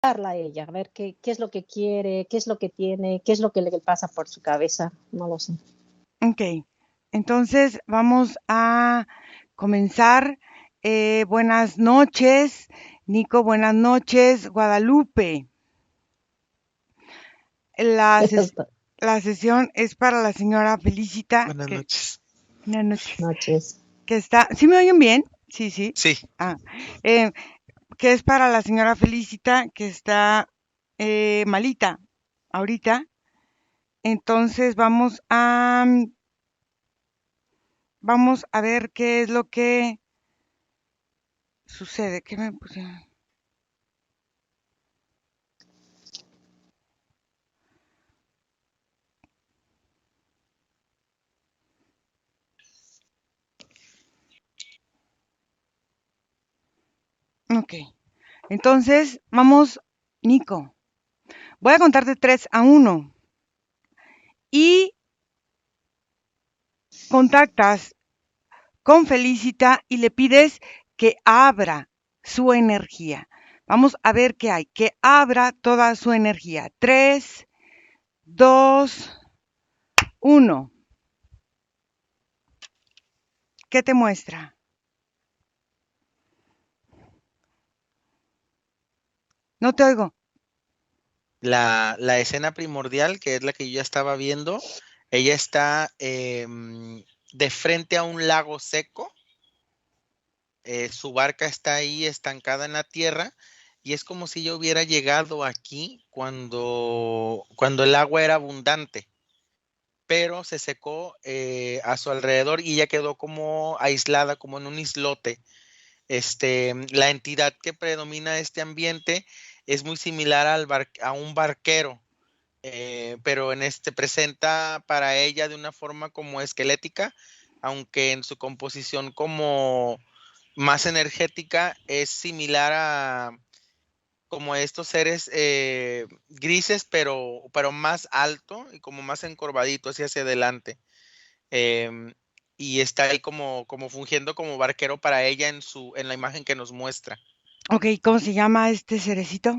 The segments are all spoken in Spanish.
a ella, a ver qué es lo que quiere, qué es lo que tiene, qué es lo que le pasa por su cabeza, no lo sé. Ok, entonces vamos a comenzar. Buenas noches, Nico, buenas noches, Guadalupe. La, ses- Buenas la sesión es para la señora Felicita, Buenas que, noches. buenas noches, noches. que está, ¿sí me oyen bien? Sí, sí. Sí, Ah, eh, que es para la señora Felicita, que está malita ahorita. Entonces vamos a ver qué es lo que sucede. ¿Qué me pusieron? Ok. Entonces, vamos, Nico. Voy a contar de 3 a 1 y contactas con Felicita y le pides que abra su energía. Vamos a ver qué hay, que abra toda su energía. 3, 2, 1. ¿Qué te muestra? No te oigo. la escena primordial, que es la que yo ya estaba viendo, ella está de frente a un lago seco, su barca está ahí estancada en la tierra y es como si ella hubiera llegado aquí cuando el agua era abundante, pero se secó a su alrededor y ella quedó como aislada, como en un islote. La entidad que predomina este ambiente es muy similar a un barquero, pero presenta para ella de una forma como esquelética, aunque en su composición como más energética es similar a como estos seres grises, pero más alto y como más encorvadito hacia adelante. em, y está ahí como fungiendo como barquero para ella en la imagen que nos muestra. Ok, ¿cómo se llama este cerecito?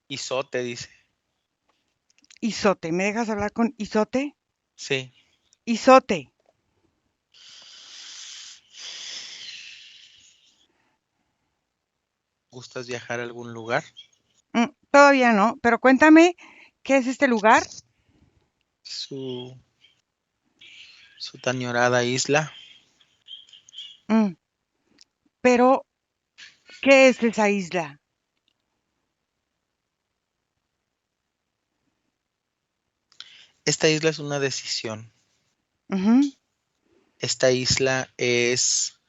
Isote dice. Isote. ¿Me dejas hablar con Isote? Sí. Isote. ¿Gustas viajar a algún lugar? Todavía no, pero cuéntame, ¿qué es este lugar? Su, su tan llorada isla. Mm, pero, ¿qué es esa isla? Esta isla es una decisión. Ujú, Esta isla es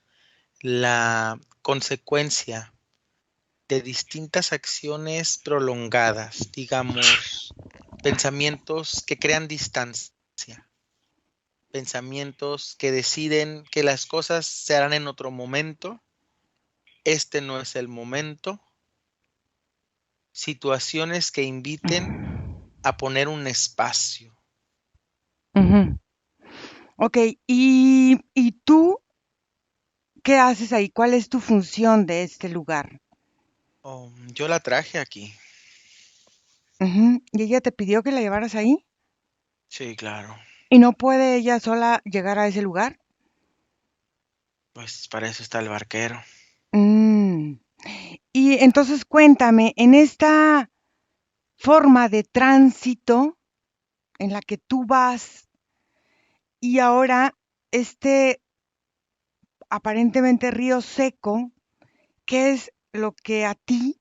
la consecuencia de distintas acciones prolongadas, digamos, pensamientos que crean distancia, pensamientos que deciden que las cosas se harán en otro momento, este no es el momento, situaciones que inviten a poner un espacio. ujú. Ok, ¿y tú qué haces ahí? ¿Cuál es tu función de este lugar? Yo la traje aquí. Ujú, ¿y ella te pidió que la llevaras ahí? Sí, claro. ¿Y no puede ella sola llegar a ese lugar? Pues para eso está el barquero. Mm, y entonces cuéntame, en esta forma de tránsito en la que tú vas y ahora este aparentemente río seco, ¿qué es lo que a ti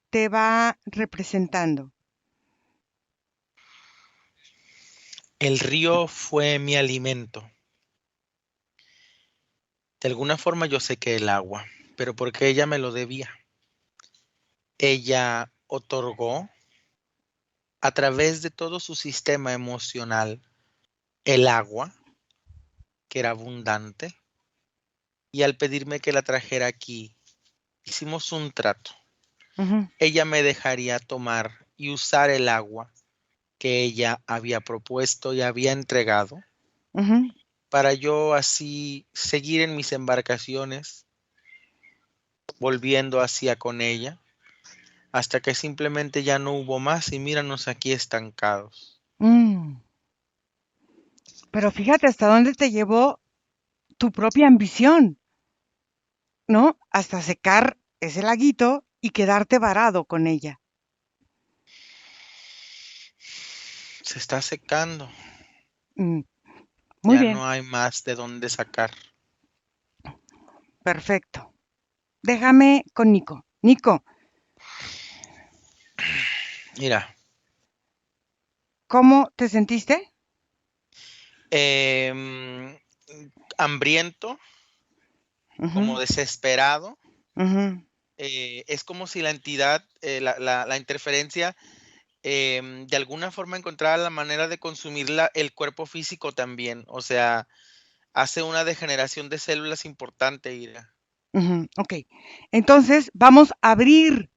te va representando? El río fue mi alimento. De alguna forma yo sé que el agua, pero porque ella me lo debía. Ella otorgó a través de todo su sistema emocional el agua, que era abundante, y al pedirme que la trajera aquí, hicimos un trato. Ujú, Ella me dejaría tomar y usar el agua que ella había propuesto y había entregado ujú, para yo así seguir en mis embarcaciones volviendo hacia con ella, hasta que simplemente ya no hubo más y míranos aquí estancados. Pero fíjate hasta dónde te llevó tu propia ambición, ¿no? Hasta secar ese laguito y quedarte varado con ella. Se está secando, Muy ya bien, no hay más de dónde sacar. perfecto. Déjame con Nico. Nico, Mira, ¿cómo te sentiste? Hambriento, como Ujú, desesperado. ujú, Es como si la entidad, la interferencia, de alguna forma encontrara la manera de consumir el cuerpo físico también. O sea, hace una degeneración de células importante, Ira. ujú, ok. Entonces, vamos a abrir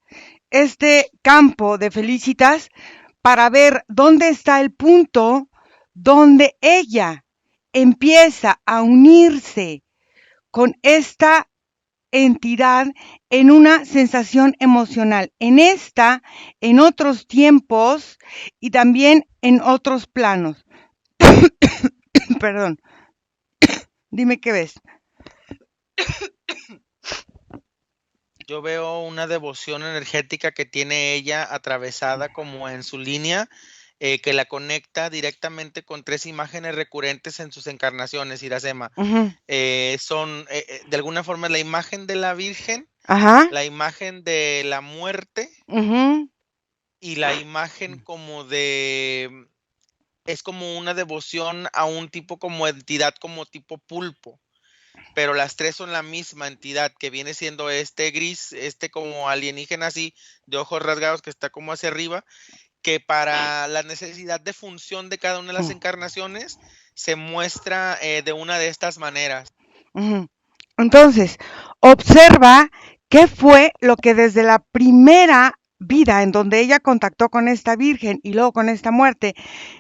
este campo de Felicitas para ver dónde está el punto donde ella empieza a unirse con esta entidad en una sensación emocional, en otros tiempos y también en otros planos. Perdón, dime qué ves. Yo veo una devoción energética que tiene ella atravesada como en su línea, que la conecta directamente con 3 imágenes recurrentes en sus encarnaciones, Iracema. Ujú, Son, de alguna forma, la imagen de la Virgen, ajá, la imagen de la muerte ujú, y la imagen es como una devoción a un tipo como entidad, como tipo pulpo, pero las 3 son la misma entidad, que viene siendo este gris, este como alienígena así, de ojos rasgados, que está como hacia arriba, que para la necesidad de función de cada una de las ujú, encarnaciones se muestra, de una de estas maneras. ujú. Entonces, observa qué fue lo que desde la primera vida en donde ella contactó con esta virgen y luego con esta muerte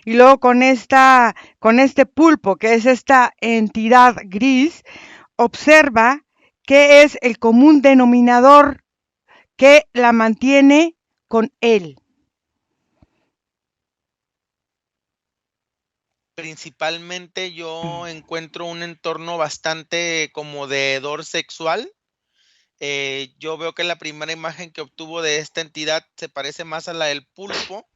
y luego con este pulpo que es esta entidad gris, observa qué es el común denominador que la mantiene con él. Principalmente yo encuentro un entorno bastante como de hedor sexual. Yo veo que la primera imagen que obtuvo de esta entidad se parece más a la del pulpo,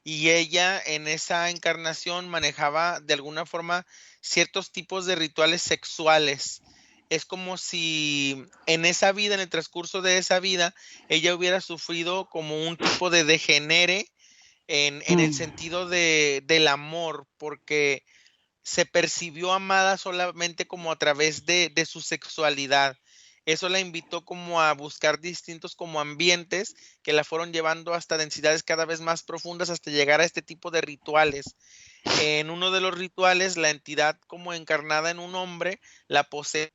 y ella en esa encarnación manejaba de alguna forma ciertos tipos de rituales sexuales. Es como si en esa vida, en el transcurso de esa vida, ella hubiera sufrido como un tipo de degenere en el sentido del amor, porque se percibió amada solamente como a través de su sexualidad. Eso la invitó como a buscar distintos como ambientes que la fueron llevando hasta densidades cada vez más profundas hasta llegar a este tipo de rituales. En uno de los rituales, la entidad como encarnada en un hombre la poseyó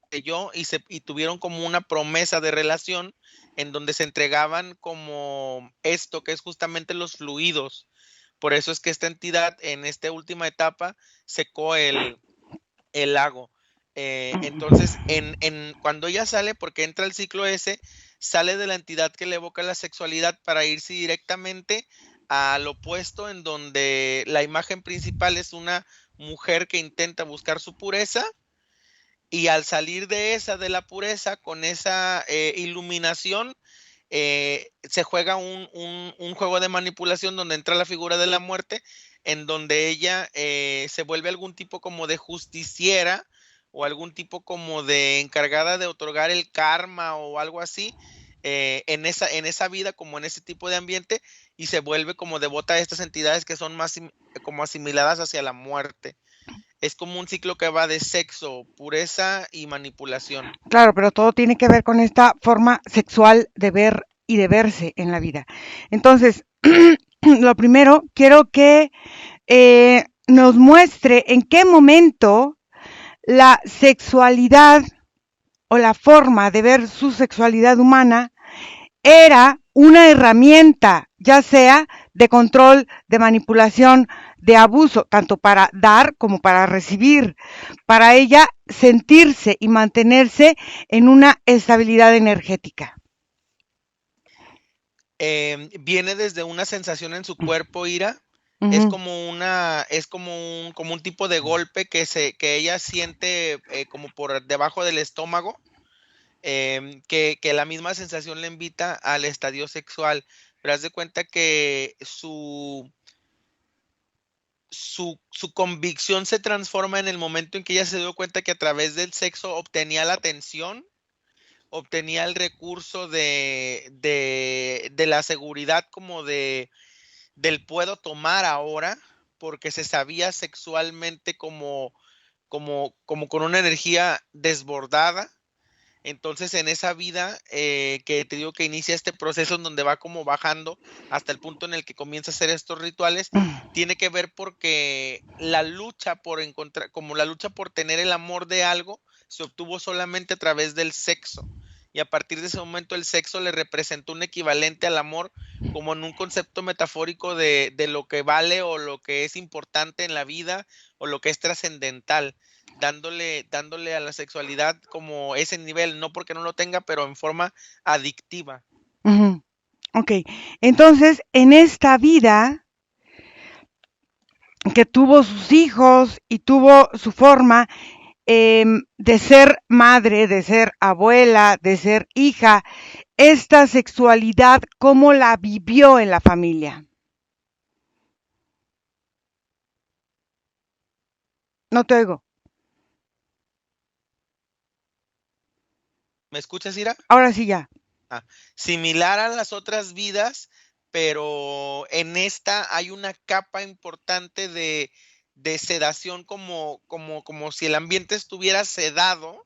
y tuvieron como una promesa de relación en donde se entregaban como esto que es justamente los fluidos. Por eso es que esta entidad en esta última etapa secó el lago. Entonces, cuando ella sale, porque entra el ciclo ese, sale de la entidad que le evoca la sexualidad para irse directamente al opuesto, en donde la imagen principal es una mujer que intenta buscar su pureza, y al salir de la pureza, con esa iluminación, se juega un juego de manipulación donde entra la figura de la muerte, en donde ella se vuelve algún tipo como de justiciera o algún tipo como de encargada de otorgar el karma o algo así, en esa vida, como en ese tipo de ambiente, y se vuelve como devota a estas entidades que son más como asimiladas hacia la muerte. Es como un ciclo que va de sexo, pureza y manipulación. Claro, pero todo tiene que ver con esta forma sexual de ver y de verse en la vida. Entonces, lo primero, quiero que nos muestre en qué momento la sexualidad o la forma de ver su sexualidad humana era una herramienta, ya sea de control, de manipulación, de abuso, tanto para dar como para recibir, para ella sentirse y mantenerse en una estabilidad energética. Viene desde una sensación en su cuerpo, Ira. Es como un tipo de golpe que ella siente como por debajo del estómago, que la misma sensación le invita al estadio sexual. Pero haz de cuenta que su convicción se transforma en el momento en que ella se dio cuenta que a través del sexo obtenía la atención, obtenía el recurso de la seguridad como del puedo tomar ahora, porque se sabía sexualmente como con una energía desbordada. Entonces, en esa vida que te digo que inicia este proceso en donde va como bajando hasta el punto en el que comienza a hacer estos rituales, tiene que ver porque la lucha por encontrar, como la lucha por tener el amor de algo, se obtuvo solamente a través del sexo. Y a partir de ese momento el sexo le representó un equivalente al amor como en un concepto metafórico de lo que vale o lo que es importante en la vida o lo que es trascendental, dándole a la sexualidad como ese nivel, no porque no lo tenga, pero en forma adictiva. Ok, entonces en esta vida que tuvo sus hijos y tuvo su forma de ser madre, de ser abuela, de ser hija, esta sexualidad, ¿cómo la vivió en la familia? No te oigo. ¿Me escuchas, Ira? Ahora sí ya. Similar a las otras vidas, pero en esta hay una capa importante de sedación como si el ambiente estuviera sedado.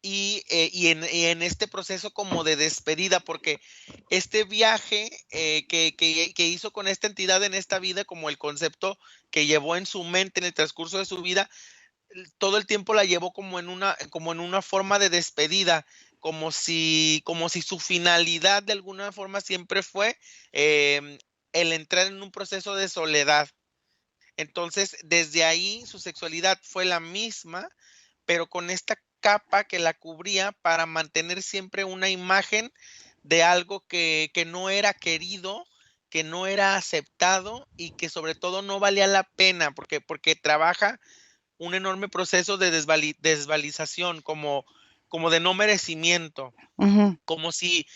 Y en este proceso como de despedida, porque este viaje que hizo con esta entidad en esta vida, como el concepto que llevó en su mente en el transcurso de su vida, todo el tiempo la llevó como en una forma de despedida, como si su finalidad de alguna forma siempre fue el entrar en un proceso de soledad. Entonces, desde ahí su sexualidad fue la misma, pero con esta capa que la cubría para mantener siempre una imagen de algo que no era querido, que no era aceptado y que sobre todo no valía la pena, porque trabaja un enorme proceso de desvalización, como de no merecimiento, como si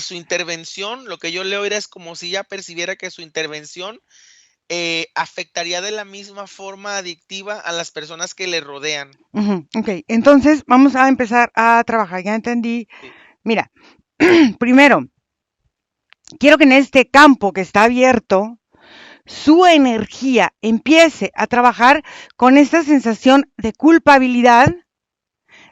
su intervención, lo que yo leo era es como si ella percibiera que su intervención afectaría de la misma forma adictiva a las personas que le rodean. Ok, entonces vamos a empezar a trabajar, ya entendí. Sí. Mira, primero, quiero que en este campo que está abierto, su energía empiece a trabajar con esta sensación de culpabilidad,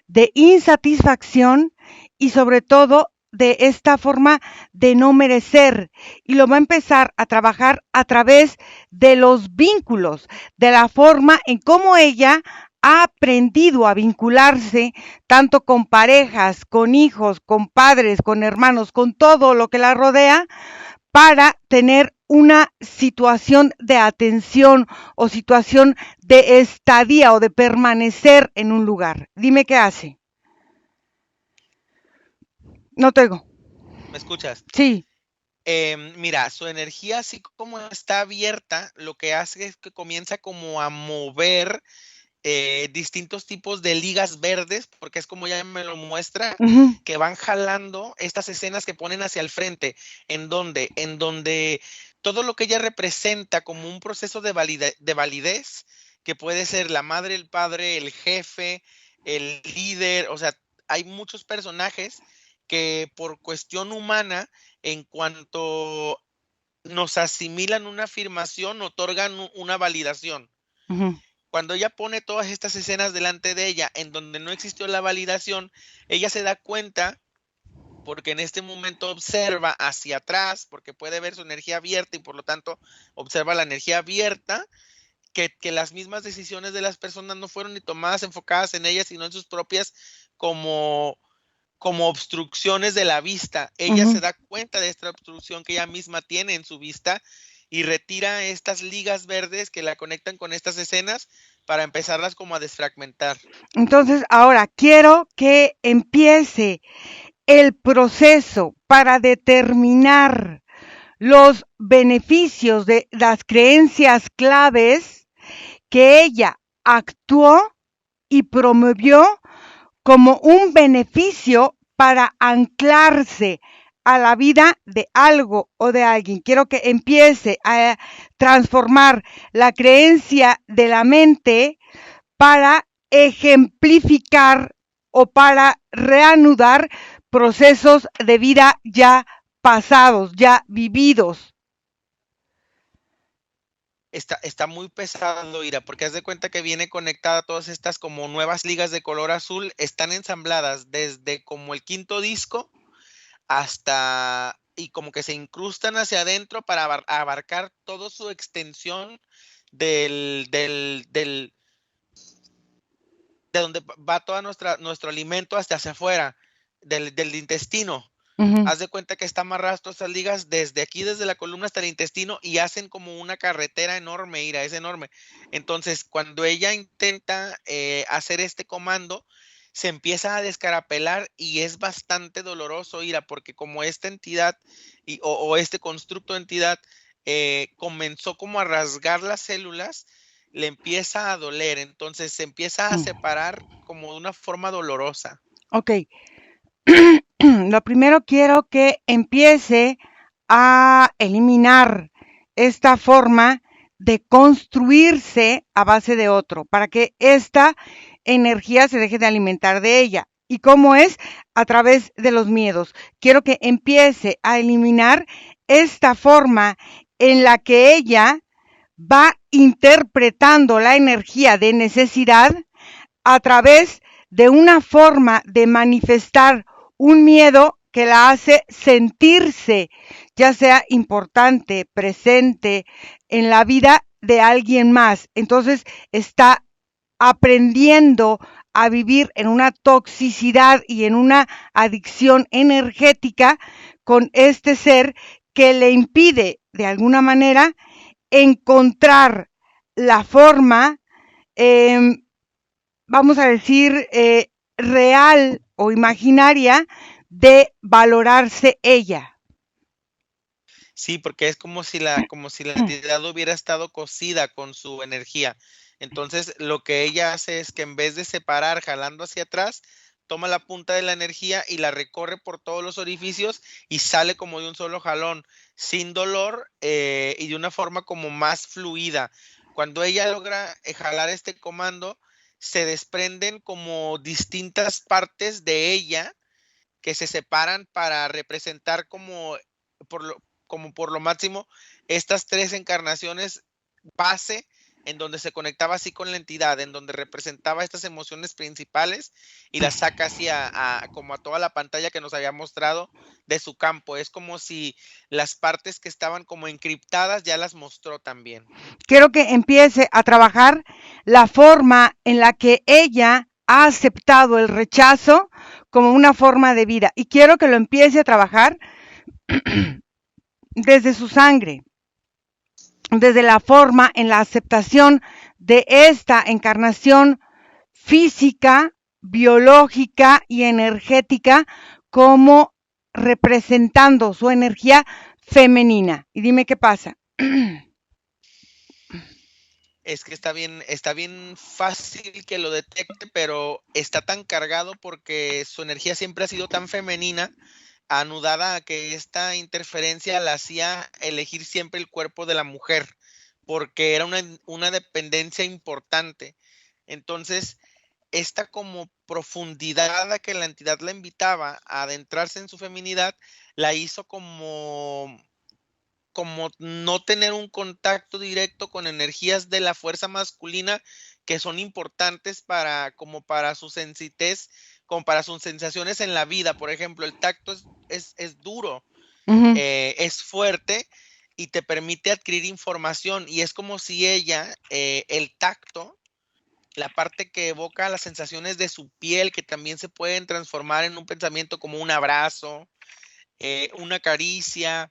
de insatisfacción y sobre todo de esta forma de no merecer, y lo va a empezar a trabajar a través de los vínculos, de la forma en cómo ella ha aprendido a vincularse tanto con parejas, con hijos, con padres, con hermanos, con todo lo que la rodea, para tener una situación de atención o situación de estadía o de permanecer en un lugar. Dime qué hace. No te oigo. ¿Me escuchas? Sí. Mira, su energía, así como está abierta, lo que hace es que comienza como a mover distintos tipos de ligas verdes, porque es como ya me lo muestra, que van jalando estas escenas que ponen hacia el frente, en donde todo lo que ella representa como un proceso de validez, que puede ser la madre, el padre, el jefe, el líder, o sea, hay muchos personajes que por cuestión humana, en cuanto nos asimilan una afirmación, otorgan una validación. Cuando ella pone todas estas escenas delante de ella, en donde no existió la validación, ella se da cuenta, porque en este momento observa hacia atrás, porque puede ver su energía abierta y por lo tanto observa la energía abierta, que las mismas decisiones de las personas no fueron ni tomadas enfocadas en ellas, sino en sus propias como obstrucciones de la vista. Ella se da cuenta de esta obstrucción que ella misma tiene en su vista y retira estas ligas verdes que la conectan con estas escenas para empezarlas como a desfragmentar. Entonces, ahora quiero que empiece el proceso para determinar los beneficios de las creencias claves que ella actuó y promovió como un beneficio para anclarse a la vida de algo o de alguien. Quiero que empiece a transformar la creencia de la mente para ejemplificar o para reanudar procesos de vida ya pasados, ya vividos. Está muy pesado, Ira, porque haz de cuenta que viene conectada todas estas como nuevas ligas de color azul, están ensambladas desde como el quinto disco hasta, y como que se incrustan hacia adentro para abarcar toda su extensión de donde va todo nuestro alimento hasta hacia afuera, del intestino. Haz de cuenta que está amarradas todas esas ligas desde aquí, desde la columna hasta el intestino, y hacen como una carretera enorme, Ira, es enorme. Entonces, cuando ella intenta hacer este comando, se empieza a descarapelar y es bastante doloroso, Ira, porque como esta entidad o este constructo de entidad comenzó como a rasgar las células, le empieza a doler, entonces se empieza a separar como de una forma dolorosa. Ok. Lo primero quiero que empiece a eliminar esta forma de construirse a base de otro, para que esta energía se deje de alimentar de ella. ¿Y cómo es? A través de los miedos. Quiero que empiece a eliminar esta forma en la que ella va interpretando la energía de necesidad a través de una forma de manifestar un miedo que la hace sentirse, ya sea importante, presente en la vida de alguien más. Entonces está aprendiendo a vivir en una toxicidad y en una adicción energética con este ser que le impide, de alguna manera, encontrar la forma, vamos a decir, real o imaginaria de valorarse ella. Sí, porque es como si la entidad hubiera estado cosida con su energía. Entonces, lo que ella hace es que en vez de separar jalando hacia atrás, toma la punta de la energía y la recorre por todos los orificios y sale como de un solo jalón, sin dolor y de una forma como más fluida. Cuando ella logra jalar este comando, se desprenden como distintas partes de ella que se separan para representar por lo, como por lo máximo estas tres encarnaciones base en donde se conectaba así con la entidad, en donde representaba estas emociones principales y las saca así como a toda la pantalla que nos había mostrado de su campo. Es como si las partes que estaban como encriptadas ya las mostró también. Quiero que empiece a trabajar la forma en la que ella ha aceptado el rechazo como una forma de vida y quiero que lo empiece a trabajar desde su sangre, desde la forma en la aceptación de esta encarnación física, biológica y energética como representando su energía femenina. Y dime qué pasa. Es que está bien fácil que lo detecte, pero está tan cargado porque su energía siempre ha sido tan femenina, anudada a que esta interferencia la hacía elegir siempre el cuerpo de la mujer, porque era una dependencia importante. Entonces, esta como profundidad a que la entidad la invitaba a adentrarse en su feminidad, la hizo como no tener un contacto directo con energías de la fuerza masculina que son importantes como para su sensitez, como para sus sensaciones en la vida. Por ejemplo, el tacto es duro, es fuerte y te permite adquirir información y es como si ella, el tacto, la parte que evoca las sensaciones de su piel que también se pueden transformar en un pensamiento como un abrazo, una caricia,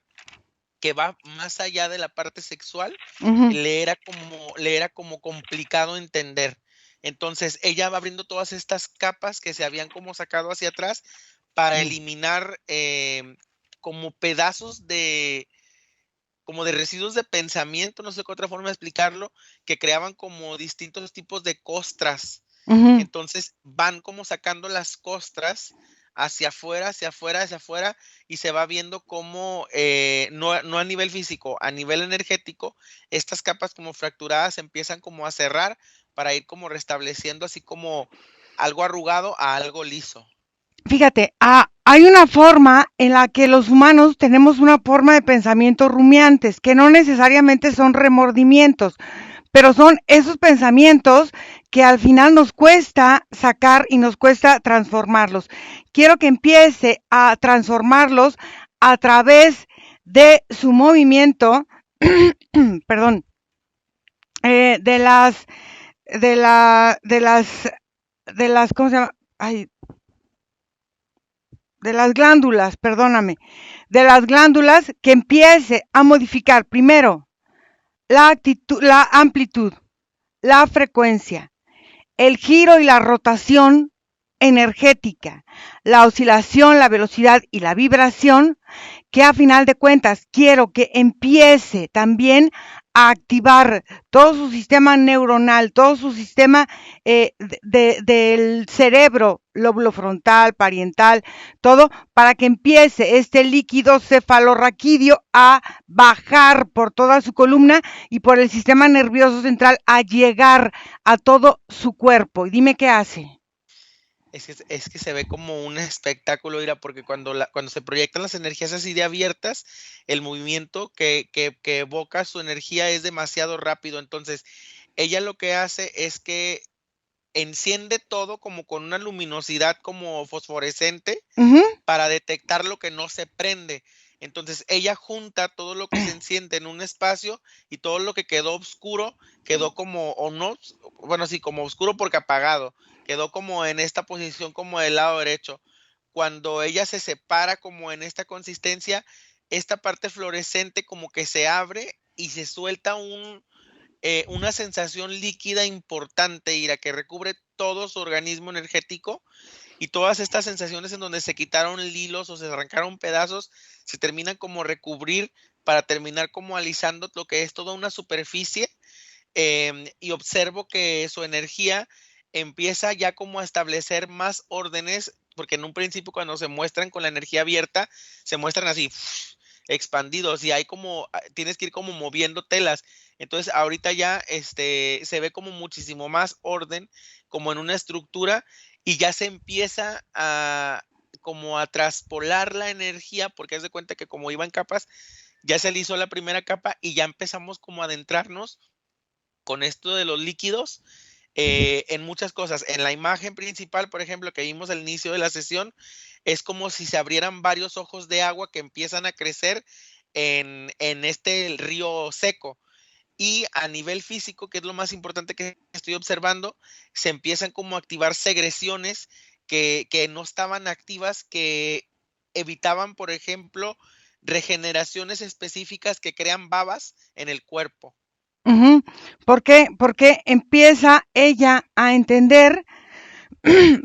que va más allá de la parte sexual, Ujú, le era como complicado entender. Entonces, ella va abriendo todas estas capas que se habían como sacado hacia atrás para mm, eliminar, como pedazos de como de residuos de pensamiento, no sé qué otra forma de explicarlo, que creaban como distintos tipos de costras. ujú. Entonces, van como sacando las costras hacia afuera, hacia afuera, hacia afuera, y se va viendo cómo, no a nivel físico, a nivel energético, estas capas como fracturadas empiezan como a cerrar para ir como restableciendo así como algo arrugado a algo liso. Fíjate, hay una forma en la que los humanos tenemos una forma de pensamiento rumiantes, que no necesariamente son remordimientos, pero son esos pensamientos que al final nos cuesta sacar y nos cuesta transformarlos. Quiero que empiece a transformarlos a través de su movimiento, perdón, de las, ¿cómo se llama? Ay, de las glándulas, perdóname, de las glándulas, que empiece a modificar primero la actitud, la amplitud, la frecuencia, el giro y la rotación energética, la oscilación, la velocidad y la vibración, que a final de cuentas quiero que empiece también a activar todo su sistema neuronal, todo su sistema del cerebro, lóbulo frontal, parietal, todo, para que empiece este líquido cefalorraquídeo a bajar por toda su columna y por el sistema nervioso central a llegar a todo su cuerpo. Y dime qué hace. Es que se ve como un espectáculo, mira, porque cuando se proyectan las energías así de abiertas, el movimiento que evoca su energía es demasiado rápido. Entonces, ella lo que hace es que enciende todo como con una luminosidad como fosforescente Ujú. para detectar lo que no se prende. Entonces, ella junta todo lo que se enciende en un espacio y todo lo que quedó oscuro quedó como, o no, bueno, sí, como oscuro porque apagado, quedó como en esta posición como del lado derecho. Cuando ella se separa como en esta consistencia, esta parte fluorescente como que se abre y se suelta una sensación líquida importante, Ira, que recubre todo su organismo energético y todas estas sensaciones en donde se quitaron hilos o se arrancaron pedazos, se terminan como recubrir para terminar como alisando lo que es toda una superficie. Y observo que su energía empieza ya como a establecer más órdenes, porque en un principio cuando se muestran con la energía abierta, se muestran así expandidos y hay como, tienes que ir como moviendo telas. Entonces ahorita ya se ve como muchísimo más orden, como en una estructura y ya se empieza a como a traspolar la energía, porque haz de cuenta que como iba en capas, ya se le hizo la primera capa y ya empezamos como a adentrarnos con esto de los líquidos en muchas cosas. En la imagen principal, por ejemplo, que vimos al inicio de la sesión, es como si se abrieran varios ojos de agua que empiezan a crecer en este río seco. Y a nivel físico, que es lo más importante que estoy observando, se empiezan como a activar segresiones que no estaban activas, que evitaban, por ejemplo, regeneraciones específicas que crean babas en el cuerpo. Ujú. ¿Por qué? Porque empieza ella a entender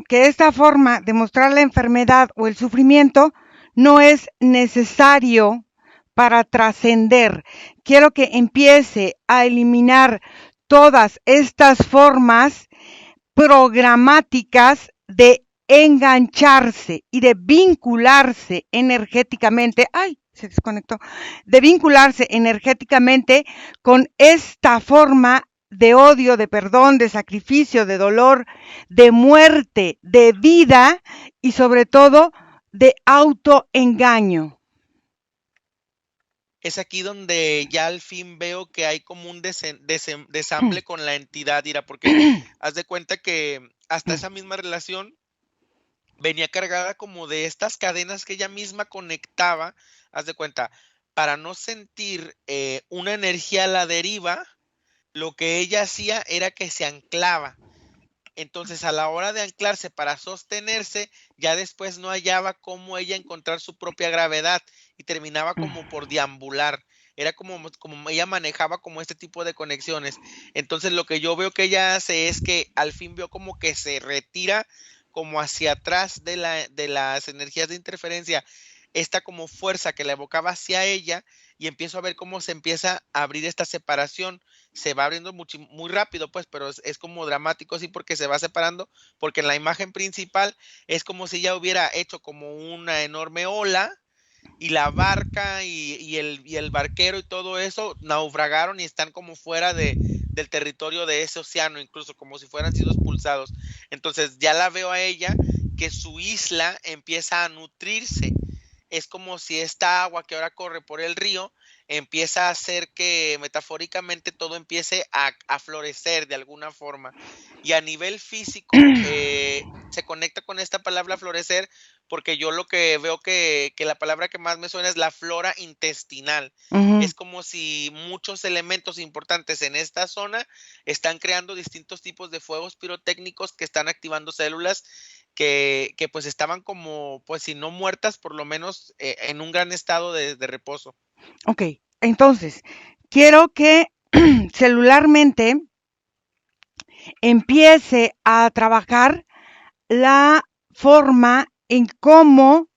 que esta forma de mostrar la enfermedad o el sufrimiento no es necesario para trascender. Quiero que empiece a eliminar todas estas formas programáticas de engancharse y de vincularse energéticamente. ¡Ay! Se desconectó. De vincularse energéticamente con esta forma de odio, de perdón, de sacrificio, de dolor, de muerte, de vida y sobre todo de autoengaño. Es aquí donde ya al fin veo que hay como un desamble con la entidad, Ira, porque haz de cuenta que hasta esa misma relación venía cargada como de estas cadenas que ella misma conectaba, haz de cuenta, para no sentir una energía a la deriva, lo que ella hacía era que se anclaba. Entonces, a la hora de anclarse para sostenerse, ya después no hallaba cómo ella encontrar su propia gravedad y terminaba como por deambular. Era como ella manejaba como este tipo de conexiones. Entonces, lo que yo veo que ella hace es que al fin veo como que se retira como hacia atrás de las energías de interferencia, esta como fuerza que la evocaba hacia ella, y empiezo a ver cómo se empieza a abrir esta separación. Se va abriendo muy rápido, pues, pero es como dramático, sí, porque se va separando, porque en la imagen principal es como si ella hubiera hecho como una enorme ola, y la barca y el barquero y todo eso naufragaron y están como fuera del territorio de ese océano, incluso como si fueran sido expulsados. Entonces ya la veo a ella que su isla empieza a nutrirse. Es como si esta agua que ahora corre por el río empieza a hacer que metafóricamente todo empiece a florecer de alguna forma. Y a nivel físico se conecta con esta palabra florecer, porque yo lo que veo que la palabra que más me suena es la flora intestinal. Es como si muchos elementos importantes en esta zona están creando distintos tipos de fuegos pirotécnicos que están activando células que pues estaban como, pues si no muertas, por lo menos en un gran estado de reposo. Ok, entonces, quiero que celularmente empiece a trabajar la forma en cómo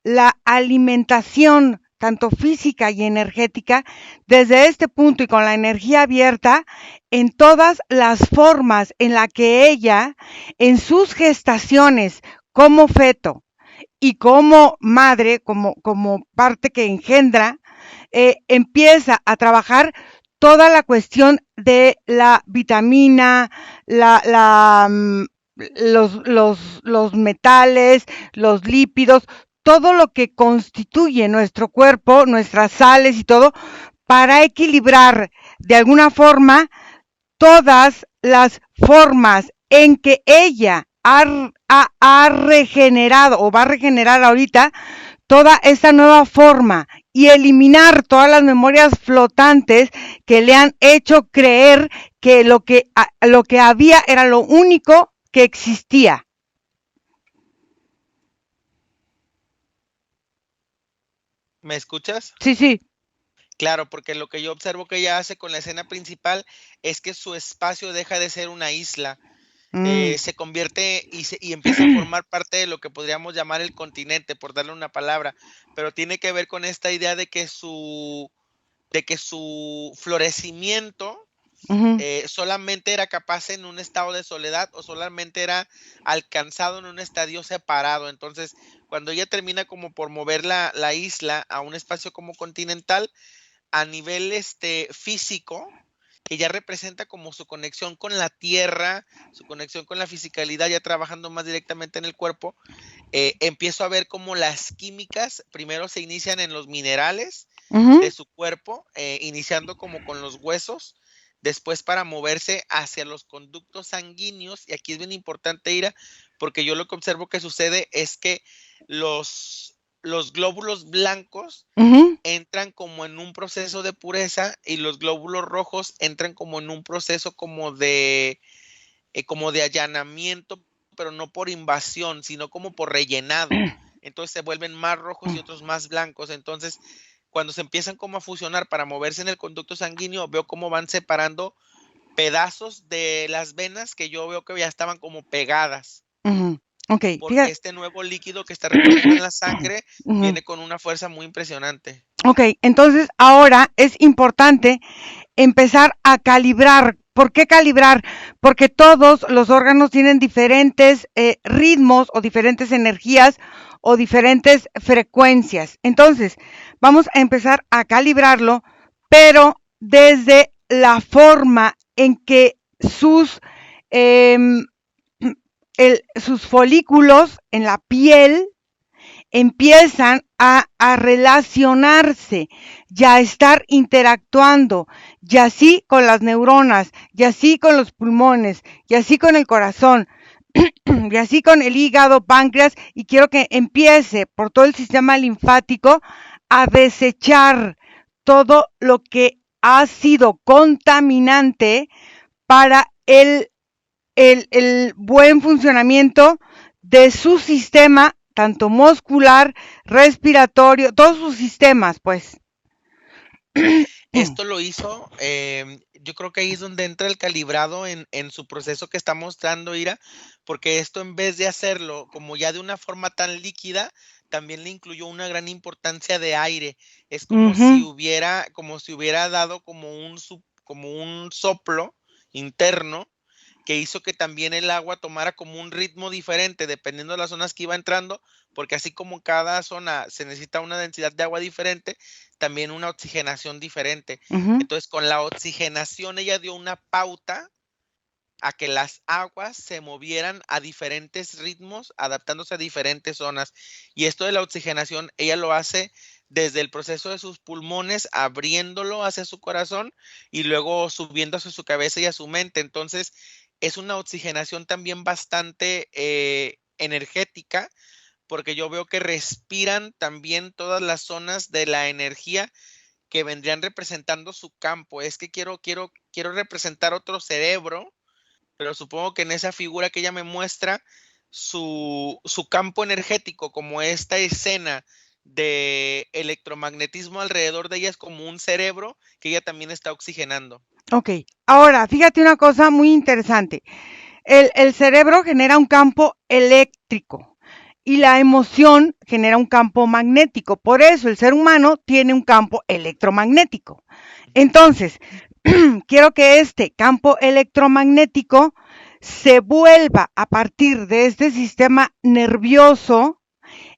la alimentación, tanto física y energética, desde este punto y con la energía abierta, en todas las formas en la que ella, en sus gestaciones como feto y como madre, como parte que engendra, empieza a trabajar toda la cuestión de la vitamina, los metales, los lípidos, todo lo que constituye nuestro cuerpo, nuestras sales y todo, para equilibrar de alguna forma todas las formas en que ella ha regenerado o va a regenerar ahorita toda esta nueva forma y eliminar todas las memorias flotantes que le han hecho creer que lo que había era lo único que existía. ¿Me escuchas? Sí, sí. Claro, porque lo que yo observo que ella hace con la escena principal es que su espacio deja de ser una isla, se convierte y empieza a formar parte de lo que podríamos llamar el continente, por darle una palabra, pero tiene que ver con esta idea de que su florecimiento solamente era capaz en un estado de soledad, o solamente era alcanzado en un estadio separado. Entonces, cuando ella termina como por mover la isla a un espacio como continental, a nivel físico, que ya representa como su conexión con la tierra, su conexión con la fisicalidad, ya trabajando más directamente en el cuerpo, empiezo a ver cómo las químicas primero se inician en los minerales de su cuerpo, iniciando como con los huesos, después para moverse hacia los conductos sanguíneos. Y aquí es bien importante, Ira, porque yo lo que observo que sucede es que los glóbulos blancos entran como en un proceso de pureza, y los glóbulos rojos entran como en un proceso como de allanamiento, pero no por invasión, sino como por rellenado. Entonces se vuelven más rojos y otros más blancos. Entonces, cuando se empiezan como a fusionar para moverse en el conducto sanguíneo, veo cómo van separando pedazos de las venas que yo veo que ya estaban como pegadas. Okay, porque fíjate. este nuevo líquido que está recorriendo en la sangre viene con una fuerza muy impresionante. Ok, entonces ahora es importante empezar a calibrar. ¿Por qué calibrar? Porque todos los órganos tienen diferentes ritmos o diferentes energías o diferentes frecuencias. Entonces, vamos a empezar a calibrarlo, pero desde la forma en que sus folículos en la piel empiezan a relacionarse y a estar interactuando, y así con las neuronas, y así con los pulmones, y así con el corazón, y así con el hígado, páncreas, y quiero que empiece por todo el sistema linfático a desechar todo lo que ha sido contaminante para el buen funcionamiento de su sistema, tanto muscular, respiratorio, todos sus sistemas, pues. Esto lo hizo, yo creo que ahí es donde entra el calibrado en su proceso que está mostrando Ira, porque esto en vez de hacerlo como ya de una forma tan líquida, también le incluyó una gran importancia de aire. Es como si hubiera dado como un soplo interno que hizo que también el agua tomara como un ritmo diferente dependiendo de las zonas que iba entrando, porque así como cada zona se necesita una densidad de agua diferente, también una oxigenación diferente. Ujú. Entonces, con la oxigenación ella dio una pauta a que las aguas se movieran a diferentes ritmos, adaptándose a diferentes zonas. Y esto de la oxigenación, ella lo hace desde el proceso de sus pulmones, abriéndolo hacia su corazón y luego subiendo hacia su cabeza y a su mente. Entonces, es una oxigenación también bastante energética, porque yo veo que respiran también todas las zonas de la energía que vendrían representando su campo. Es que quiero representar otro cerebro, pero supongo que en esa figura que ella me muestra, su campo energético, como esta escena de electromagnetismo alrededor de ella, es como un cerebro que ella también está oxigenando. Ok, ahora fíjate una cosa muy interesante. El cerebro genera un campo eléctrico y la emoción genera un campo magnético. Por eso el ser humano tiene un campo electromagnético. Entonces, quiero que este campo electromagnético se vuelva a partir de este sistema nervioso,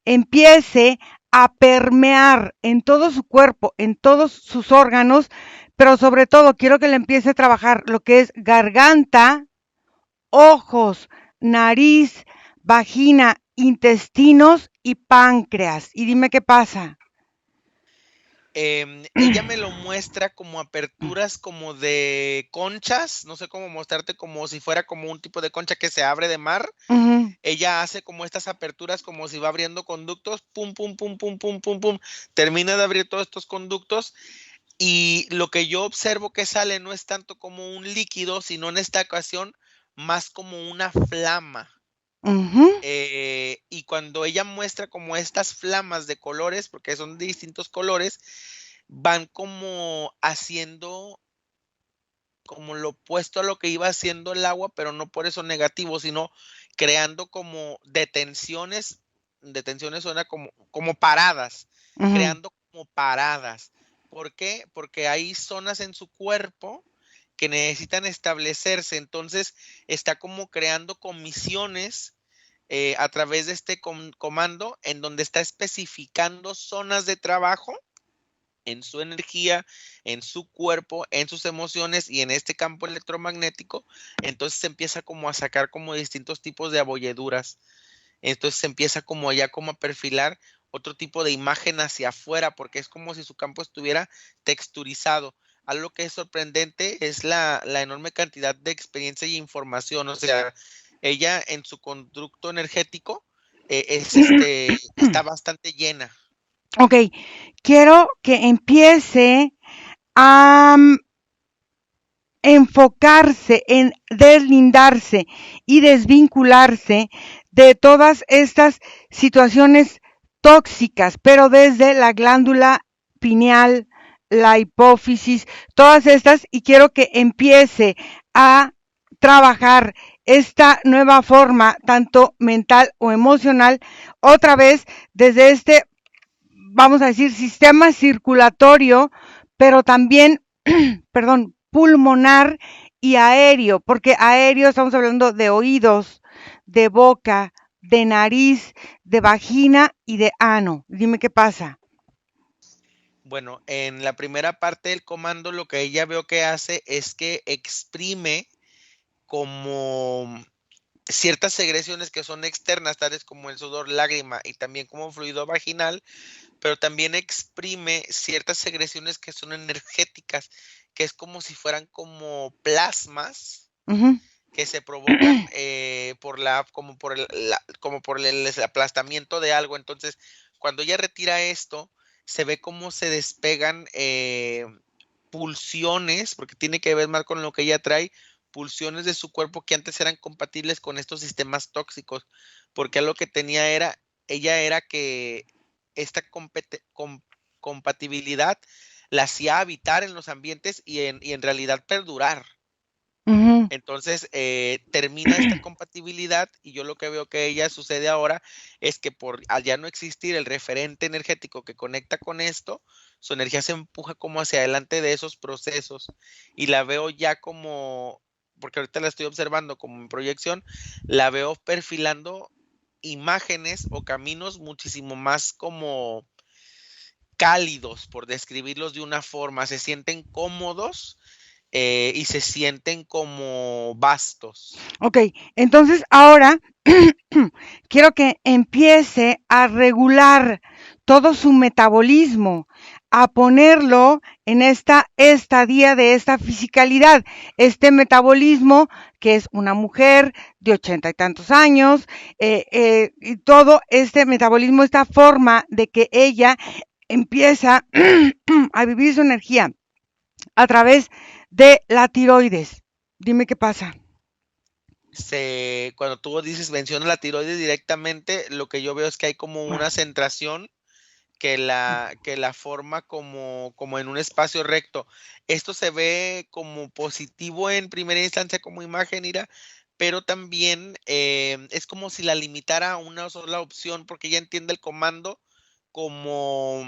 empiece a permear en todo su cuerpo, en todos sus órganos, pero sobre todo quiero que le empiece a trabajar lo que es garganta, ojos, nariz, vagina, intestinos y páncreas. Y dime qué pasa. Ella me lo muestra como aperturas como de conchas, no sé cómo mostrarte, como si fuera como un tipo de concha que se abre de mar. Ujú. Ella hace como estas aperturas como si va abriendo conductos, pum, pum, pum, pum, pum, pum, pum, termina de abrir todos estos conductos y lo que yo observo que sale no es tanto como un líquido, sino en esta ocasión más como una flama. Ujú. Y cuando ella muestra como estas flamas de colores, porque son de distintos colores, van como haciendo como lo opuesto a lo que iba haciendo el agua, pero no por eso negativo, sino creando como detenciones suena como paradas, Ujú. creando como paradas. ¿Por qué? Porque hay zonas en su cuerpo que necesitan establecerse, entonces está como creando comisiones a través de este comando en donde está especificando zonas de trabajo en su energía, en su cuerpo, en sus emociones y en este campo electromagnético, entonces se empieza como a sacar como distintos tipos de abolleduras. Entonces se empieza como ya como a perfilar otro tipo de imagen hacia afuera, porque es como si su campo estuviera texturizado. Algo que es sorprendente es la enorme cantidad de experiencia y información. O sea, ella en su conducto energético está bastante llena. Ok, quiero que empiece a enfocarse en deslindarse y desvincularse de todas estas situaciones tóxicas, pero desde la glándula pineal, la hipófisis, todas estas, y quiero que empiece a trabajar esta nueva forma, tanto mental o emocional, otra vez desde este, vamos a decir, sistema circulatorio, pero también, perdón, pulmonar y aéreo, porque aéreo estamos hablando de oídos, de boca, de nariz, de vagina y de ano. Dime qué pasa. Bueno, en la primera parte del comando lo que ella veo que hace es que exprime como ciertas segregaciones que son externas, tales como el sudor, lágrima y también como fluido vaginal, pero también exprime ciertas segregaciones que son energéticas, que es como si fueran como plasmas Ujú. que se provocan como por el aplastamiento de algo. Entonces, cuando ella retira esto, se ve cómo se despegan pulsiones, porque tiene que ver más con lo que ella trae, pulsiones de su cuerpo que antes eran compatibles con estos sistemas tóxicos, porque lo que tenía ella era que esta compatibilidad la hacía habitar en los ambientes y en realidad perdurar. Ujú. Entonces, termina esta compatibilidad y yo lo que veo que ella sucede ahora es que al ya no existir el referente energético que conecta con esto, su energía se empuja como hacia adelante de esos procesos y la veo ya como, porque ahorita la estoy observando como en proyección, la veo perfilando imágenes o caminos muchísimo más como cálidos, por describirlos de una forma, se sienten cómodos y se sienten como vastos. Ok, entonces ahora quiero que empiece a regular todo su metabolismo, a ponerlo en esta estadía de esta fisicalidad, este metabolismo que es una mujer de 80 y tantos años, y todo este metabolismo, esta forma de que ella empieza a vivir su energía a través de la tiroides. Dime qué pasa. Cuando tú mencionas la tiroides directamente, lo que yo veo es que hay como una centración que la forma como en un espacio recto. Esto se ve como positivo en primera instancia como imagen, Ira, pero también es como si la limitara a una sola opción, porque ella entiende el comando como,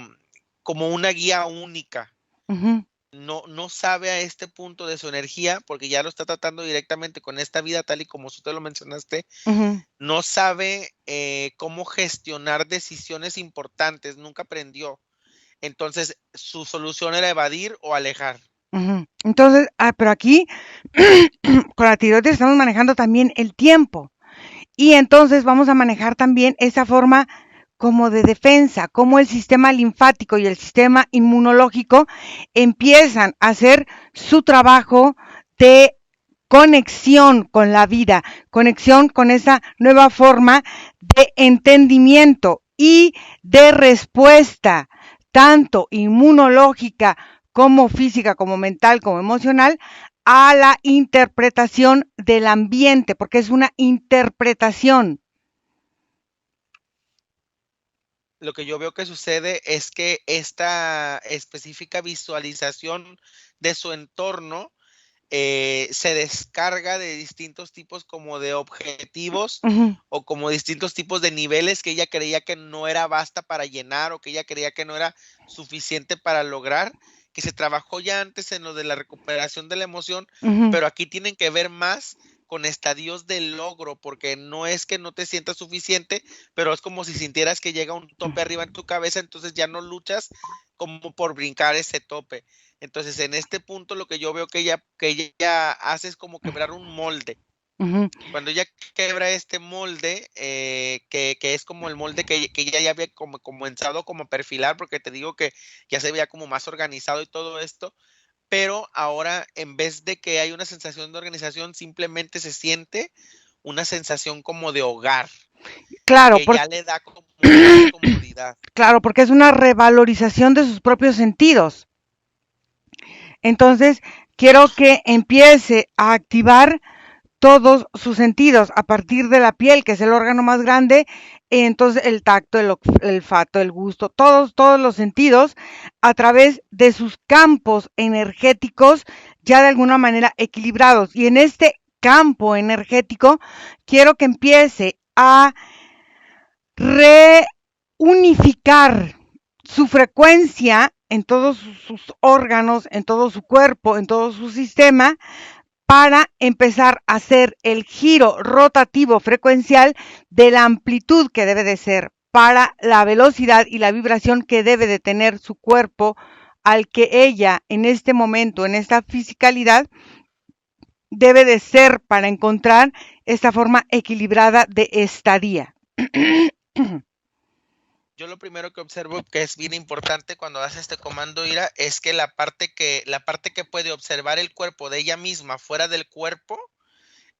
como una guía única. Ujú, No sabe a este punto de su energía, porque ya lo está tratando directamente con esta vida tal y como usted lo mencionaste, ujú, no sabe cómo gestionar decisiones importantes, nunca aprendió. Entonces, su solución era evadir o alejar. ujú. Entonces, pero aquí con la tiroides estamos manejando también el tiempo. Y entonces vamos a manejar también esa forma como de defensa, como el sistema linfático y el sistema inmunológico empiezan a hacer su trabajo de conexión con la vida, conexión con esa nueva forma de entendimiento y de respuesta, tanto inmunológica como física, como mental, como emocional, a la interpretación del ambiente, porque es una interpretación. Lo que yo veo que sucede es que esta específica visualización de su entorno se descarga de distintos tipos como de objetivos Ujú, o como distintos tipos de niveles que ella creía que no era basta para llenar o que ella creía que no era suficiente para lograr, que se trabajó ya antes en lo de la recuperación de la emoción, ujú, pero aquí tienen que ver más con estadios de logro, porque no es que no te sientas suficiente, pero es como si sintieras que llega un tope arriba en tu cabeza, entonces ya no luchas como por brincar ese tope. Entonces, en este punto lo que yo veo que ella hace es como quebrar un molde. ujú. Cuando ella quebra este molde, que es como el molde que ella ya había como comenzado como a perfilar, porque te digo que ya se veía como más organizado y todo esto, pero ahora en vez de que hay una sensación de organización, simplemente se siente una sensación como de hogar, Claro, que ya le da como más comodidad. claro, porque es una revalorización de sus propios sentidos. Entonces, quiero que empiece a activar todos sus sentidos a partir de la piel, que es el órgano más grande, entonces el tacto, el olfato, el gusto, todos los sentidos a través de sus campos energéticos ya de alguna manera equilibrados. Y en este campo energético quiero que empiece a reunificar su frecuencia en todos sus órganos, en todo su cuerpo, en todo su sistema, para empezar a hacer el giro rotativo frecuencial de la amplitud que debe de ser para la velocidad y la vibración que debe de tener su cuerpo al que ella en este momento, en esta fisicalidad, debe de ser para encontrar esta forma equilibrada de estadía. Yo lo primero que observo que es bien importante cuando hace este comando IRA es que la parte que puede observar el cuerpo de ella misma fuera del cuerpo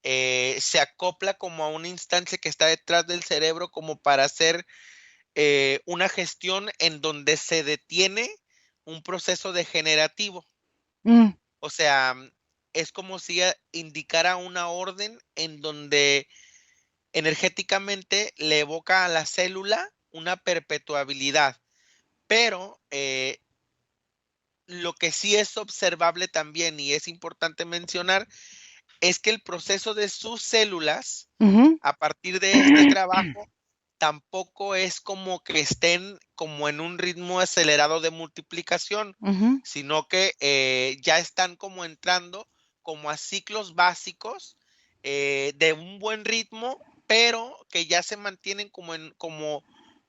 se acopla como a una instancia que está detrás del cerebro como para hacer una gestión en donde se detiene un proceso degenerativo. Mm, O sea, es como si indicara una orden en donde energéticamente le evoca a la célula una perpetuabilidad, pero lo que sí es observable también y es importante mencionar es que el proceso de sus células Ujú. a partir de este trabajo tampoco es como que estén como en un ritmo acelerado de multiplicación, Ujú. sino que ya están como entrando como a ciclos básicos de un buen ritmo, pero que ya se mantienen como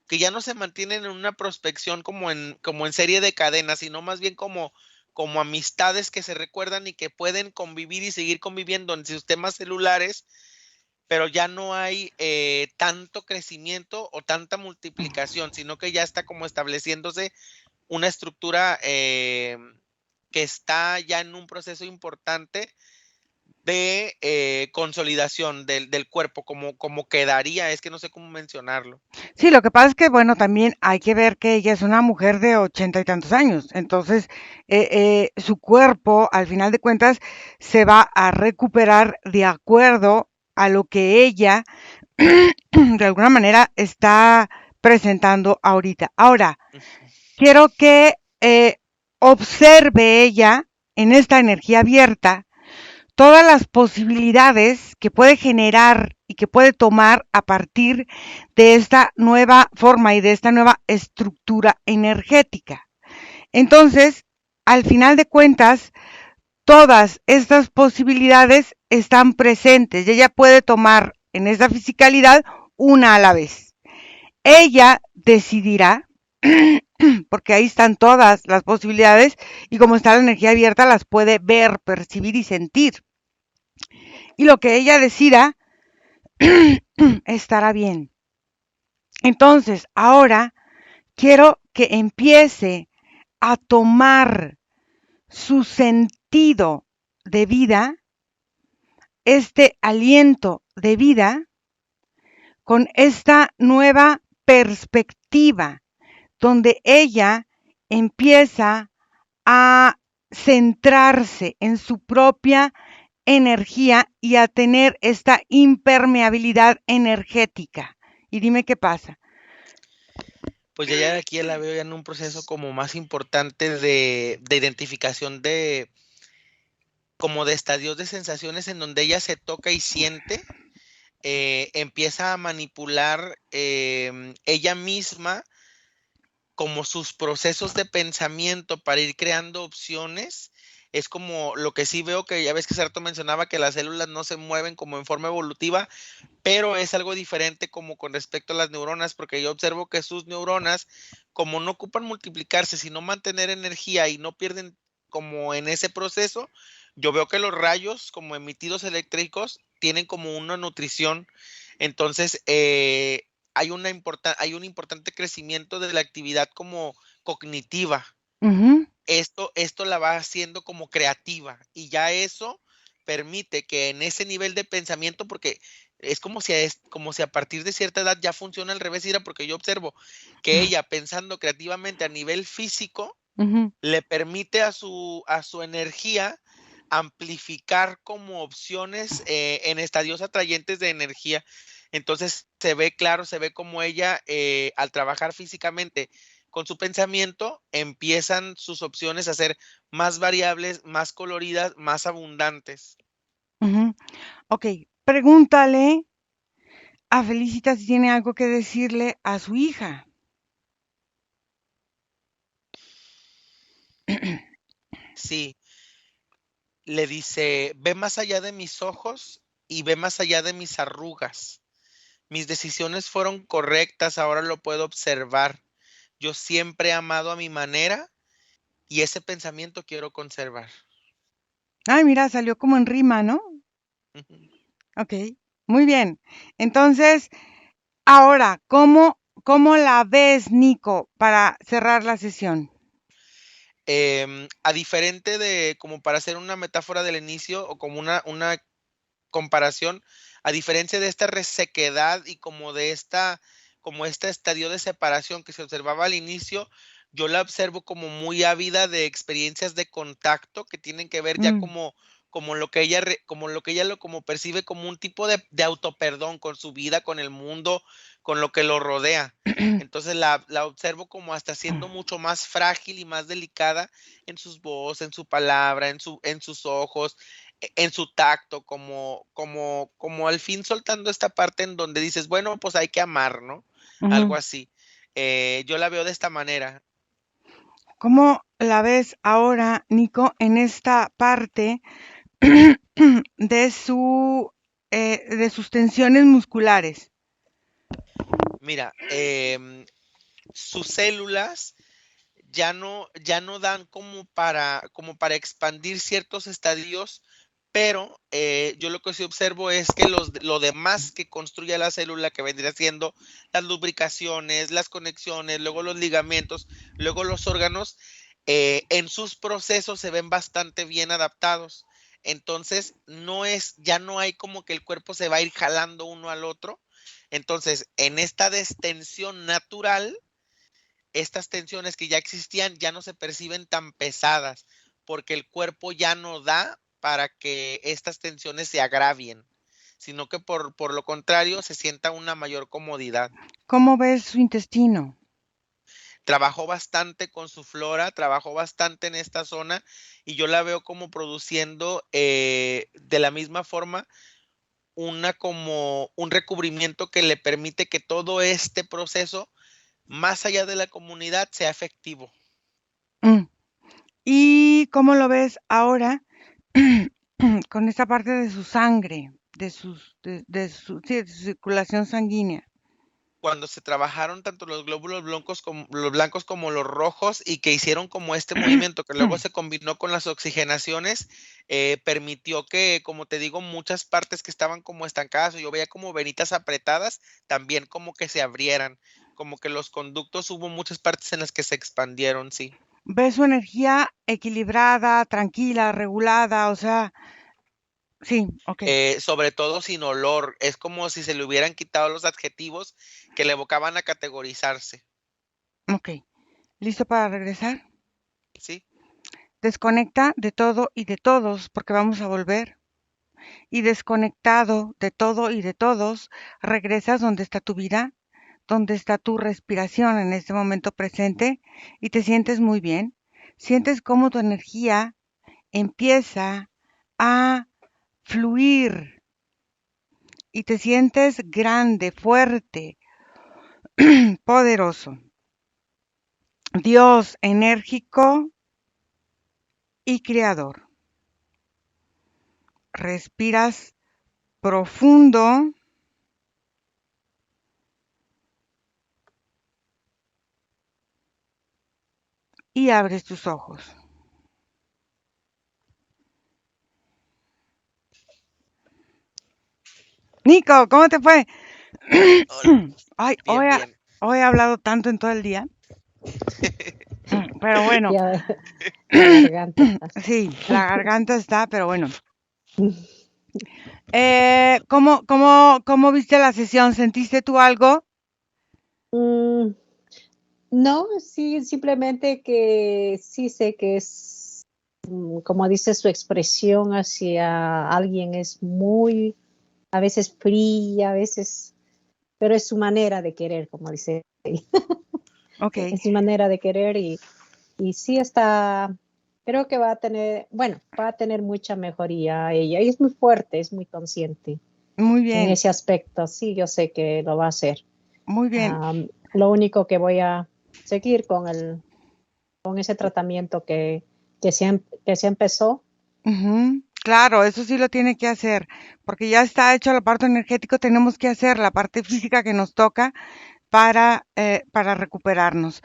que ya no se mantienen en una prospección como en serie de cadenas, sino más bien como amistades que se recuerdan y que pueden convivir y seguir conviviendo en sistemas celulares, pero ya no hay tanto crecimiento o tanta multiplicación, sino que ya está como estableciéndose una estructura que está ya en un proceso importante de consolidación del cuerpo, como quedaría, es que no sé cómo mencionarlo. Sí, lo que pasa es que, bueno, también hay que ver que ella es una mujer de 80 y tantos años. Entonces, su cuerpo, al final de cuentas, se va a recuperar de acuerdo a lo que ella, de alguna manera, está presentando ahorita. Ahora, quiero que observe ella en esta energía abierta todas las posibilidades que puede generar y que puede tomar a partir de esta nueva forma y de esta nueva estructura energética. Entonces, al final de cuentas, todas estas posibilidades están presentes y ella puede tomar en esa fisicalidad una a la vez. Ella decidirá, porque ahí están todas las posibilidades y como está la energía abierta, las puede ver, percibir y sentir. Y lo que ella decida estará bien. Entonces, ahora quiero que empiece a tomar su sentido de vida, este aliento de vida, con esta nueva perspectiva, donde ella empieza a centrarse en su propia energía y a tener esta impermeabilidad energética. Y dime qué pasa. Pues ya de aquí la veo ya en un proceso como más importante de identificación como de estadios de sensaciones en donde ella se toca y siente, empieza a manipular ella misma como sus procesos de pensamiento para ir creando opciones. Es como lo que sí veo que ya ves que Sarto mencionaba que las células no se mueven como en forma evolutiva, pero es algo diferente como con respecto a las neuronas, porque yo observo que sus neuronas, como no ocupan multiplicarse, sino mantener energía y no pierden como en ese proceso, yo veo que los rayos como emitidos eléctricos tienen como una nutrición. Entonces, hay un importante crecimiento de la actividad como cognitiva. Ujú. Esto la va haciendo como creativa y ya eso permite que en ese nivel de pensamiento, porque es como si a partir de cierta edad ya funciona al revés, Ira, porque yo observo que ella pensando creativamente a nivel físico Ujú. le permite a su energía amplificar como opciones en estadios atrayentes de energía. Entonces se ve claro, se ve como ella al trabajar físicamente con su pensamiento empiezan sus opciones a ser más variables, más coloridas, más abundantes. Ujú. Ok, pregúntale a Felicita si tiene algo que decirle a su hija. Sí, le dice, ve más allá de mis ojos y ve más allá de mis arrugas. Mis decisiones fueron correctas, ahora lo puedo observar. Yo siempre he amado a mi manera y ese pensamiento quiero conservar. Ay, mira, salió como en rima, ¿no? Ujú. Ok, muy bien. Entonces, ahora, ¿cómo la ves, Nico, para cerrar la sesión? A diferente de, como para hacer una metáfora del inicio o como una comparación, a diferencia de esta resequedad y como este estadio de separación que se observaba al inicio, yo la observo como muy ávida de experiencias de contacto que tienen que ver ya Mm. como como lo que ella, como percibe como un tipo de autoperdón con su vida, con el mundo, con lo que lo rodea. Entonces la observo como hasta siendo mucho más frágil y más delicada en sus voz, en su palabra, en sus ojos, en su tacto, como al fin soltando esta parte en donde dices, bueno, pues hay que amar, ¿no? Algo Ujú. así. Yo la veo de esta manera. ¿Cómo la ves ahora, Nico, en esta parte de de sus tensiones musculares? Mira, sus células ya no dan como para expandir ciertos estadios, pero yo lo que sí observo es que lo demás que construye la célula, que vendría siendo las lubricaciones, las conexiones, luego los ligamentos, luego los órganos, en sus procesos se ven bastante bien adaptados. Entonces, ya no hay como que el cuerpo se va a ir jalando uno al otro. Entonces, en esta destensión natural, estas tensiones que ya existían ya no se perciben tan pesadas, porque el cuerpo ya no da para que estas tensiones se agravien, sino que por lo contrario se sienta una mayor comodidad. ¿Cómo ves su intestino? Trabajó bastante con su flora, trabajó bastante en esta zona y yo la veo como produciendo de la misma forma como un recubrimiento que le permite que todo este proceso, más allá de la comunidad, sea efectivo. Mm. ¿Y cómo lo ves ahora con esta parte de su sangre, sí, de su circulación sanguínea? Cuando se trabajaron tanto los glóbulos blancos como los rojos y que hicieron como este movimiento que luego se combinó con las oxigenaciones, permitió que, como te digo, muchas partes que estaban como estancadas o yo veía como venitas apretadas, también como que se abrieran, como que los conductos hubo muchas partes en las que se expandieron, sí. ¿Ves su energía equilibrada, tranquila, regulada? O sea, sí, ok, Sobre todo sin olor, es como si se le hubieran quitado los adjetivos que le evocaban a categorizarse, ok. ¿Listo para regresar? ¿sí? Desconecta de todo y de todos, porque vamos a volver. Y desconectado de todo y de todos, regresas donde está tu vida, donde está tu respiración en este momento presente y te sientes muy bien. Sientes cómo tu energía empieza a fluir y te sientes grande, fuerte, poderoso. Dios enérgico y creador. Respiras profundo y abres tus ojos. Nico, ¿cómo te fue? Ay, Bien, bien. hoy he hablado tanto en todo el día. Pero bueno, Ya, la garganta está. sí, la garganta está, pero bueno. ¿Cómo viste la sesión? ¿Sentiste tú algo? Mm, no, sí, simplemente que sí sé que es, como dice, su expresión hacia alguien es muy, a veces fría, a veces, pero es su manera de querer, como dice él. Ok, Es su manera de querer y sí está, creo que va a tener, bueno, va a tener mucha mejoría ella. Y es muy fuerte, es muy consciente muy en bien, ese aspecto. Sí, yo sé que lo va a hacer. muy bien. Lo único que voy a seguir con ese tratamiento que se empezó. Ujú. Claro, eso sí lo tiene que hacer, porque ya está hecho la parte energética, tenemos que hacer la parte física que nos toca para recuperarnos.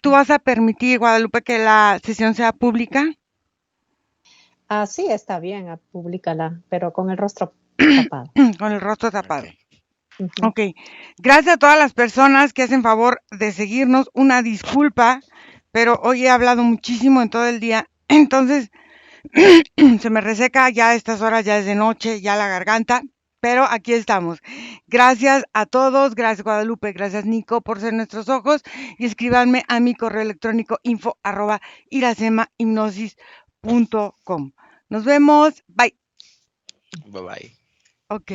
¿Tú vas a permitir, Guadalupe, que la sesión sea pública? Sí, está bien, públicala, pero con el rostro tapado. Con el rostro tapado. Ok. Ujú. Ok, gracias a todas las personas que hacen favor de seguirnos. Una disculpa, pero hoy he hablado muchísimo en todo el día, entonces se me reseca ya a estas horas, ya es de noche, ya la garganta, pero aquí estamos. Gracias a todos, gracias Guadalupe, gracias Nico por ser nuestros ojos y escríbanme a mi correo electrónico info@iracemahipnosis.com. Nos vemos. Bye. Bye bye. Ok.